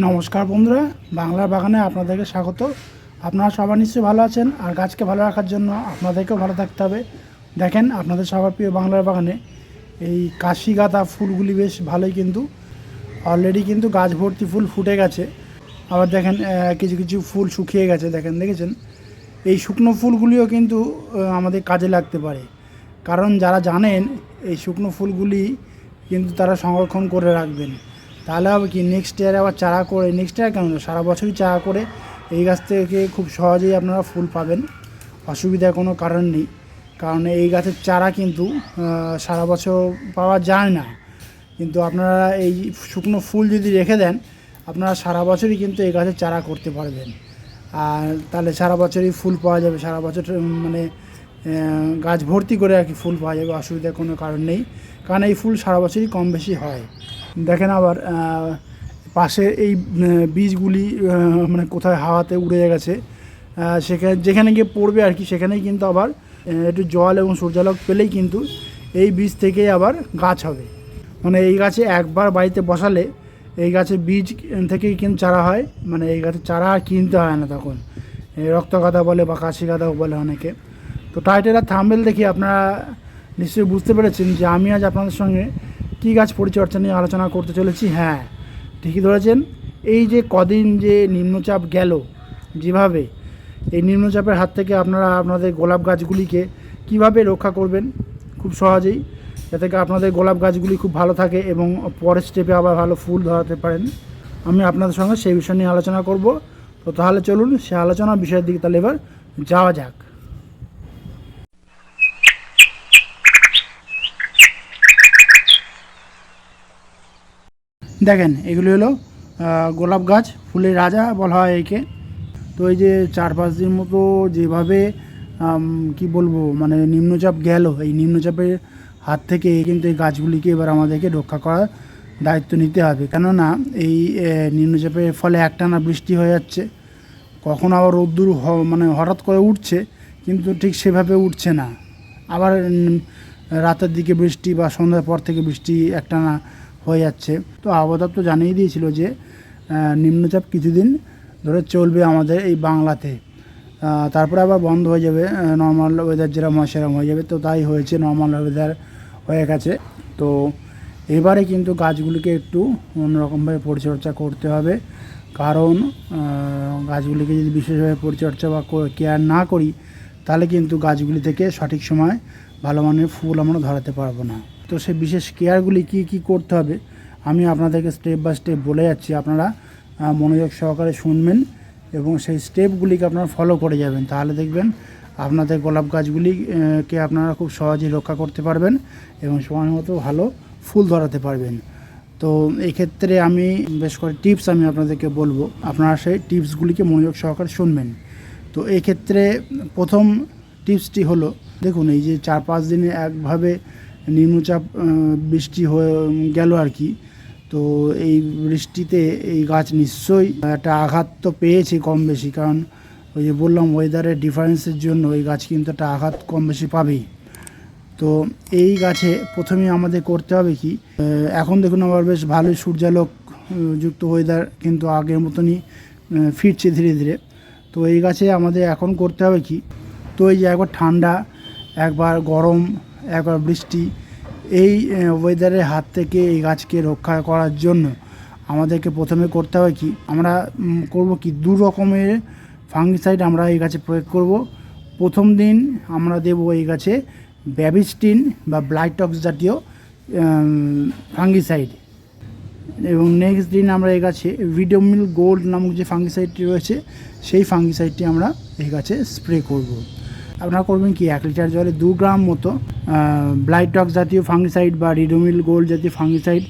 নমস্কার বন্ধুরা, বাংলার বাগানে আপনাদেরকে স্বাগত। আপনারা সবাই নিশ্চয়ই ভালো আছেন, আর গাছকে ভালো রাখার জন্য আপনাদেরকেও ভালো থাকতে হবে। দেখেন, আপনাদের সবার প্রিয় বাংলার বাগানে এই কাশি গাঁদা ফুলগুলি বেশ ভালোই, কিন্তু অলরেডি কিন্তু গাছ ভর্তি ফুল ফুটে গেছে। আবার দেখেন কিছু কিছু ফুল শুকিয়ে গেছে, দেখেছেন। এই শুকনো ফুলগুলিও কিন্তু আমাদের কাজে লাগতে পারে, কারণ যারা জানেন এই শুকনো ফুলগুলি কিন্তু তারা সংরক্ষণ করে রাখবেন। তাহলে হবে কি, নেক্সট ইয়ারে আবার চারা করে, নেক্সট ইয়ার কেন, সারা বছরই চারা করে এই গাছ থেকে খুব সহজেই আপনারা ফুল পাবেন। অসুবিধার কোনো কারণ নেই, কারণ এই গাছের চারা কিন্তু সারা বছর পাওয়া যায় না। কিন্তু আপনারা এই শুকনো ফুল যদি রেখে দেন, আপনারা সারা বছরই কিন্তু এই গাছের চারা করতে পারবেন। আর তাহলে সারা বছরই ফুল পাওয়া যাবে, সারা বছর মানে গাছ ভর্তি করে আর কি ফুল পাওয়া যাবে, অসুবিধার কোনো কারণ নেই। কারণ এই ফুল সারা বছরই কম বেশি হয়। দেখেন আবার পাশে এই বীজগুলি মানে কোথায় হাওয়াতে উড়ে গেছে, সেখানে যেখানে গিয়ে পড়বে আর কি, সেখানেই কিন্তু আবার একটু জল এবং সূর্যালোক পেলেই কিন্তু এই বীজ থেকেই আবার গাছ হবে। মানে এই গাছে একবার বাড়িতে বসালে এই গাছের বীজ থেকেই কিন্তু চারা হয়, মানে এই গাছের চারা আর কিনতে হয় না তখন। রক্তগাঁদা বলে বা কাশি গাঁদাও বলে অনেকে। তো টাইটেল আর থাম্বনেল দেখি আপনারা নিশ্চয়ই বুঝতে পেরেছেন যে আমি আজ আপনাদের সঙ্গে কী গাছ পরিচর্যা নিয়ে আলোচনা করতে চলেছি। হ্যাঁ, ঠিকই ধরেছেন। এই যে কদিন যে নিম্নচাপ গেল, যেভাবে এই নিম্নচাপের হাত থেকে আপনারা আপনাদের গোলাপ গাছগুলিকে কিভাবে রক্ষা করবেন খুব সহজেই, যাতে আপনাদের গোলাপ গাছগুলি খুব ভালো থাকে এবং পরের স্টেপে আবার ভালো ফুল ধরাতে পারেন, আমি আপনাদের সঙ্গে সেই বিষয় নিয়ে আলোচনা করব। তো তাহলে চলুন সে আলোচনা বিষয়ের দিকে তাহলে এবার যাওয়া যাক। দেখেন, এগুলি হলো গোলাপ গাছ, ফুলের রাজা বলা হয় একে। তো এই যে 4-5 দিন মতো যেভাবে কি বলবো, মানে নিম্নচাপ গেল, এই নিম্নচাপের হাত থেকে কিন্তু এই গাছগুলিকে এবার আমাদেরকে রক্ষা করার দায়িত্ব নিতে হবে। কেননা এই নিম্নচাপের ফলে একটানা বৃষ্টি হয়ে যাচ্ছে, কখন আবার রোদ্দুর মানে হঠাৎ করে উঠছে, কিন্তু ঠিক সেভাবে উঠছে না। আবার রাতের দিকে বৃষ্টি বা সন্ধ্যার পর থেকে বৃষ্টি একটানা হয়ে যাচ্ছে। তো আবহাওয়া দপ্তর জানিয়ে দিয়েছিল যে নিম্নচাপ কিছুদিন ধরে চলবে আমাদের এই বাংলাতে, তারপরে আবার বন্ধ হয়ে যাবে, নর্মাল ওয়েদার যেরকম হয় সেরকম হয়ে যাবে। তো তাই হয়েছে, নর্মাল ওয়েদার হয়ে গেছে। তো এবারে কিন্তু গাছগুলিকে একটু অন্যরকমভাবে পরিচর্যা করতে হবে, কারণ গাছগুলিকে যদি বিশেষভাবে পরিচর্যা বা কেয়ার না করি, তাহলে কিন্তু গাছগুলি থেকে সঠিক সময় ভালো মানের ফুল আমরা ধরাতে পারবো না। তো সেই বিশেষ কেয়ারগুলি কী কী করতে হবে আমি আপনাদেরকে স্টেপ বাই স্টেপ বলে যাচ্ছি, আপনারা মনোযোগ সহকারে শুনবেন এবং সেই স্টেপগুলিকে আপনারা ফলো করে যাবেন। তাহলে দেখবেন আপনাদের গোলাপ গাছগুলিকে আপনারা খুব সহজেই রক্ষা করতে পারবেন এবং সময় মতো ভালো ফুল ধরাতে পারবেন। তো এই ক্ষেত্রে আমি বেশ করে টিপস আমি আপনাদেরকে বলবো, আপনারা সেই টিপসগুলিকে মনোযোগ সহকারে শুনবেন। তো এই ক্ষেত্রে প্রথম টিপসটি হলো, দেখুন এই যে 4-5 দিনে একভাবে নিম্নচাপ বৃষ্টি হয়ে গেল আর কি। তো এই বৃষ্টিতে এই গাছ নিশ্চয়ই একটা আঘাত তো পেয়েছে কম বেশি, কারণ ওই যে বললাম ওয়েদারের ডিফারেন্সের জন্য এই গাছ কিন্তু একটা আঘাত কম বেশি পাবেই। তো এই গাছে প্রথমেই আমাদের করতে হবে কি, এখন দেখুন আবার বেশ ভালোই সূর্যালোক যুক্ত ওয়েদার, কিন্তু আগের মতনই ফিরছে ধীরে ধীরে। তো এই গাছে আমাদের এখন করতে হবে কি, তো এই যে একবার ঠান্ডা, একবার গরম, একবার বৃষ্টি, এই ওয়েদারের হাত থেকে এই গাছকে রক্ষা করার জন্য আমাদেরকে প্রথমে করতে হবে কি, আমরা করব কি, 2 রকমের ফাঙ্গিসাইড আমরা এই গাছে প্রয়োগ করব। প্রথম দিন আমরা দেব এই গাছে ব্যাবিস্টিন বা ব্লাইটক্স জাতীয় ফাঙ্গিসাইড, এবং নেক্সট দিন আমরা এই গাছে ভিডোমিল গোল্ড নামক যে ফাঙ্গিসাইডটি রয়েছে সেই ফাঙ্গিসাইডটি আমরা এই গাছে স্প্রে করব। আপনারা করবেন কি, 1 লিটার জলে 2 গ্রাম মতো ব্লাইটক্স জাতীয় ফাঙ্গিসাইড বা রিডোমিল গোল্ড জাতীয় ফাঙ্গিসাইড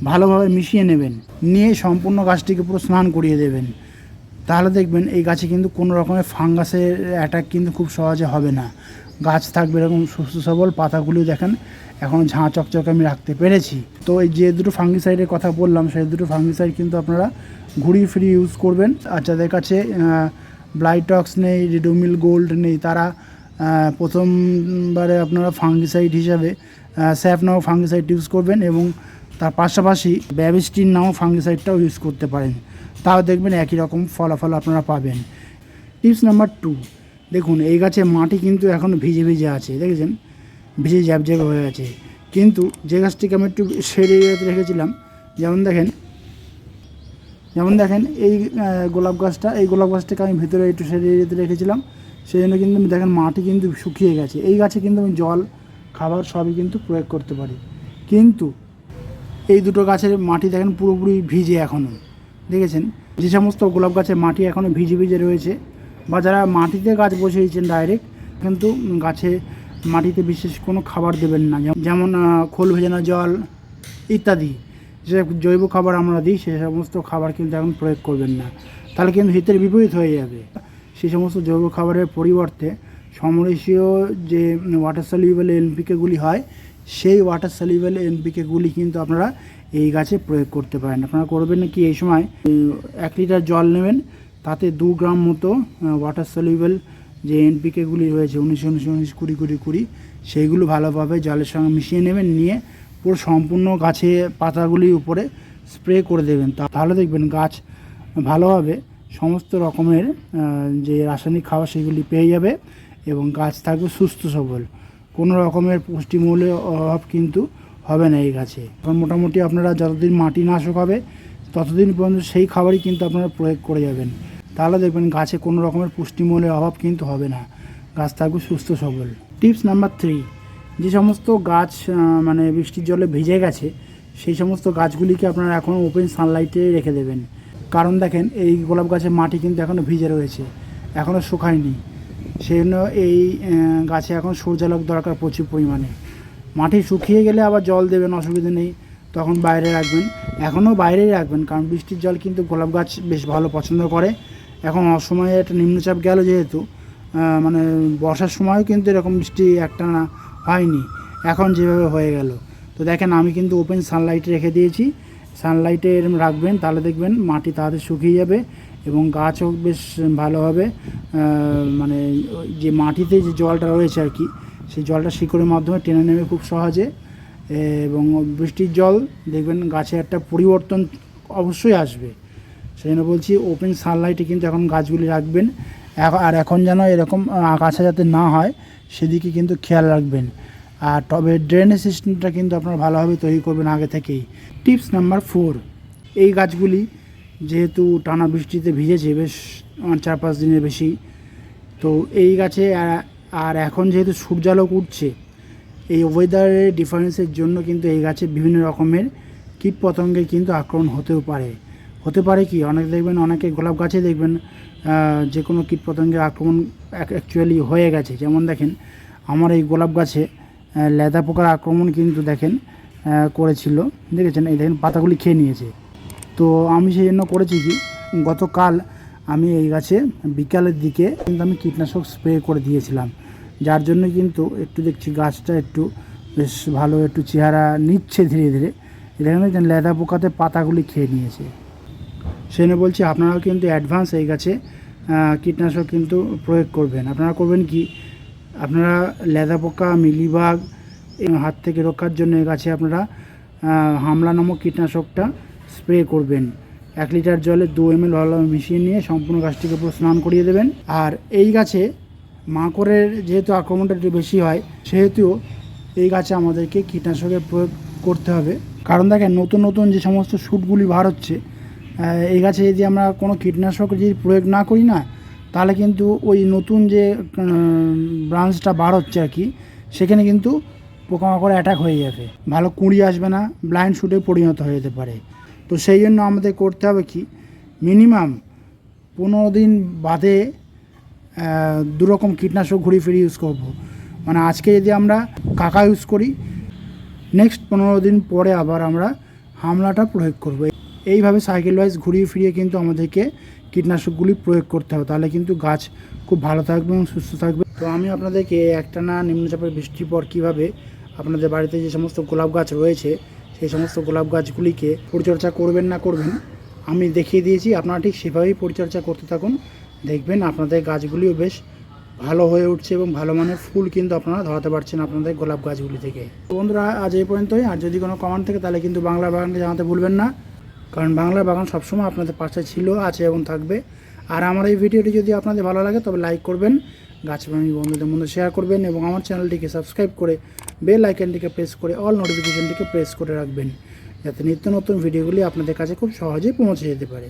ভালোভাবে মিশিয়ে নেবেন, নিয়ে সম্পূর্ণ গাছটিকে পুরো স্নান করিয়ে দেবেন। তাহলে দেখবেন এই গাছে কিন্তু কোনো রকমের ফাঙ্গাসের অ্যাটাক কিন্তু খুব সহজে হবে না, গাছ থাকবে এরকম সুস্থ সবল। পাতাগুলিও দেখেন এখন ঝাঁ চকচকে আমি রাখতে পেরেছি। তো এই যে দুটো ফাঙ্গিসাইডের কথা বললাম, সেই দুটো ফাঙ্গিসাইড কিন্তু আপনারা ঘুরিয়ে ফিরিয়ে ইউজ করবেন। আর যাদের কাছে ব্লাইটক্স নেই, রিডোমিল গোল্ড নেই, তারা প্রথমবারে আপনারা ফাঙ্গিসাইড হিসাবে স্যাফ নামক ফাঙ্গিসাইড ইউজ করবেন, এবং তার পাশাপাশি ব্যাবিস্টিন নামক ফাঙ্গিসাইডটাও ইউজ করতে পারেন, তাও দেখবেন একই রকম ফলাফল আপনারা পাবেন। টিপস নাম্বার 2, দেখুন এই গাছে মাটি কিন্তু এখনও ভিজে ভিজে আছে, দেখেছেন ভিজে জ্যাব হয়ে আছে। কিন্তু যে গাছটিকে আমি একটু শেড এরিয়াতে রেখেছিলাম, যেমন দেখেন এই গোলাপ গাছটাকে আমি ভিতরে একটু শেড এরিয়াতে রেখেছিলাম, সেই জন্য কিন্তু দেখেন মাটি কিন্তু শুকিয়ে গেছে। এই গাছে কিন্তু আমি জল খাবার সবই কিন্তু প্রয়োগ করতে পারি, কিন্তু এই দুটো গাছের মাটি দেখেন পুরোপুরি ভিজে এখনও, দেখেছেন। যে সমস্ত গোলাপ গাছের মাটি এখনও ভিজে রয়েছে, বা যারা মাটিতে গাছ বসিয়েছেন ডাইরেক্ট, কিন্তু গাছে মাটিতে বিশেষ কোনো খাবার দেবেন না, যেমন খোল ভেজানো জল ইত্যাদি যে জৈব খাবার আমরা দিই, সে সমস্ত খাবার কিন্তু এখন প্রয়োগ করবেন না, তাহলে কিন্তু হিতের বিপরীত হয়ে যাবে। সেই সমস্ত জৈব খাবারের পরিবর্তে সমরেশীয় যে ওয়াটার সলিউবল এনপিকেগুলি হয়, সেই ওয়াটার সলিউবল এনপিকেগুলি কিন্তু আপনারা এই গাছে প্রয়োগ করতে পারেন। আপনারা করবেন কি, এই সময় 1 লিটার জল নেবেন, তাতে 2 গ্রাম মতো ওয়াটার সলিউবল যে এনপিকেগুলি রয়েছে 19-19-20-20 সেইগুলো ভালোভাবে জলের সঙ্গে মিশিয়ে নেবেন, নিয়ে পুরো সম্পূর্ণ গাছে পাতাগুলির উপরে স্প্রে করে দেবেন। তাহলে দেখবেন গাছ ভালোভাবে সমস্ত রকমের যে রাসায়নিক খাবার সেগুলি পেয়ে যাবে এবং গাছ থাকবে সুস্থ সবল, কোনো রকমের পুষ্টিমূল্যের অভাব কিন্তু হবে না এই গাছে। কারণ মোটামুটি আপনারা যতদিন মাটি নাশক হবে ততদিন পর্যন্ত সেই খাবারই কিন্তু আপনারা প্রয়োগ করে যাবেন, তাহলে দেখবেন গাছে কোনো রকমের পুষ্টিমূল্যের অভাব কিন্তু হবে না, গাছ থাকবে সুস্থ সবল। টিপস নাম্বার 3, যে সমস্ত গাছ মানে বৃষ্টির জলে ভিজে গেছে, সেই সমস্ত গাছগুলিকে আপনারা এখন ওপেন সানলাইটে রেখে দেবেন। কারণ দেখেন এই গোলাপ গাছের মাটি কিন্তু এখনও ভিজে রয়েছে, এখনও শুকায়নি, সেই জন্য এই গাছে এখন সূর্যালোক দরকার প্রচুর পরিমাণে। মাটি শুকিয়ে গেলে আবার জল দেবেন, অসুবিধা নেই, তখন বাইরে রাখবেন, এখনও বাইরেই রাখবেন, কারণ বৃষ্টির জল কিন্তু গোলাপ গাছ বেশ ভালো পছন্দ করে। এখন অসময়ে একটা নিম্নচাপ গেল যেহেতু, মানে বর্ষার সময়ও কিন্তু এরকম বৃষ্টি একটানা হয়নি, এখন যেভাবে হয়ে গেল। তো দেখেন আমি কিন্তু ওপেন সানলাইটে রেখে দিয়েছি, সানলাইটে এরকম রাখবেন, তাহলে দেখবেন মাটি তাড়াতাড়ি শুকিয়ে যাবে এবং গাছও বেশ ভালোভাবে মানে যে মাটিতে যে জলটা রয়েছে আর কি, সেই জলটা শিকড়ের মাধ্যমে টেনে নেবে খুব সহজে, এবং বৃষ্টির জল দেখবেন গাছে একটা পরিবর্তন অবশ্যই আসবে। সেই জন্য বলছি ওপেন সানলাইটে কিন্তু এখন গাছগুলি রাখবেন, আর এখন যেন এরকম আগাছা যাতে না হয় সেদিকে কিন্তু খেয়াল রাখবেন। আর টবে ড্রেনেজ সিস্টেমটা কিন্তু আপনারা ভালোভাবে তৈরি করবেন আগে থেকেই। টিপস নাম্বার 4, এই গাছগুলি যেহেতু টানা বৃষ্টিতে ভিজেছে বেশ 4-5 দিনের বেশি, তো এই গাছে আর এখন যেহেতু সূর্যালোক উঠছে, এই ওয়েদারের ডিফারেন্সের জন্য কিন্তু এই গাছে বিভিন্ন রকমের কীটপতঙ্গের কিন্তু আক্রমণ হতে পারে কি, অনেকে গোলাপ গাছে দেখবেন যে কোনো কীটপতঙ্গের আক্রমণ অ্যাকচুয়ালি হয়ে গেছে। যেমন দেখেন আমার এই গোলাপ গাছে লেদা পোকার আক্রমণ কিন্তু দেখেন করেছিল, দেখেছেন, এই দেখেন পাতাগুলি খেয়ে নিয়েছে। তো আমি সেই জন্য করেছি কি, গতকাল আমি এই গাছে বিকালের দিকে কিন্তু আমি কীটনাশক স্প্রে করে দিয়েছিলাম, যার জন্য কিন্তু একটু দেখছি গাছটা একটু বেশ ভালো একটু চেহারা নিচ্ছে ধীরে ধীরে। দেখেন লেদা পোকাতে পাতাগুলি খেয়ে নিয়েছে। সেই জন্য বলছি আপনারাও কিন্তু অ্যাডভান্স এই গাছে কীটনাশক কিন্তু প্রয়োগ করবেন। আপনারা করবেন কি, আপনারা লেদা পোকা মিলিবাগ হাত থেকে রক্ষার জন্য এই গাছে আপনারা হামলা নামক কীটনাশকটা স্প্রে করবেন। 1 লিটার জলে 2 ml ভালোভাবে মিশিয়ে নিয়ে সম্পূর্ণ গাছটিকে পুরো স্নান করিয়ে দেবেন। আর এই গাছে মাকড়ের যেহেতু আক্রমণটা একটু বেশি হয়, সেহেতু এই গাছে আমাদেরকে কীটনাশকের প্রয়োগ করতে হবে। কারণ দেখেন নতুন যে সমস্ত শ্যুটগুলি বার হচ্ছে, এই গাছে যদি আমরা কোনো কীটনাশক যদি প্রয়োগ না করি না, তাহলে কিন্তু ওই নতুন যে ব্রাঞ্চটা বার হচ্ছে আর কি, সেখানে কিন্তু পোকামাকড় অ্যাটাক হয়ে যাবে, ভালো কুঁড়ি আসবে না, ব্লাইন্ড শ্যুটে পরিণত হয়ে যেতে পারে। তো সেই জন্য আমাদের করতে হবে কি, মিনিমাম 15 দিন বাদে 2 রকম কীটনাশক ঘুরিয়ে ফিরিয়ে ইউজ করব। মানে আজকে যদি আমরা কাকা ইউজ করি, নেক্সট 15 দিন পরে আবার আমরা হামলাটা প্রয়োগ করব। এইভাবে সাইকেল ওয়াইজ ঘুরিয়ে ফিরিয়ে কিন্তু আমাদেরকে কীটনাশকগুলি প্রয়োগ করতে হবে, তাহলে কিন্তু গাছ খুব ভালো থাকবে এবং সুস্থ থাকবে। তো আমি আপনাদেরকে একটানা নিম্নচাপের বৃষ্টির পর কীভাবে আপনাদের বাড়িতে যে সমস্ত গোলাপ গাছ রয়েছে সেই সমস্ত গোলাপ গাছগুলিকে পরিচর্যা করবেন না করবেন আমি দেখিয়ে দিয়েছি। আপনারা ঠিক সেভাবেই পরিচর্যা করতে থাকুন, দেখবেন আপনাদের গাছগুলিও বেশ ভালো হয়ে উঠছে এবং ভালো মানের ফুল কিন্তু আপনারা ধরাতে পারছেন আপনাদের গোলাপ গাছগুলি থেকে। তো বন্ধুরা আজ এই পর্যন্তই। আর যদি কোনো কমেন্ট থাকে তাহলে কিন্তু বাংলা বাগানকে জানাতে ভুলবেন না, কারণ বাংলা বাগান সবসময় আপনাদের পাশে ছিল, আছে এবং থাকবে। আর আমার এই ভিডিওটি যদি আপনাদের ভালো লাগে তবে লাইক করবেন, গাছপ্রেমী বন্ধুদের মধ্যে শেয়ার করবেন এবং আমার চ্যানেলটিকে সাবস্ক্রাইব করে বেল আইকনটিকে প্রেস করে অল নোটিফিকেশনটিকে প্রেস করে রাখবেন, যাতে নিত্য নতুন ভিডিওগুলি আপনাদের কাছে খুব সহজেই পৌঁছে যেতে পারে।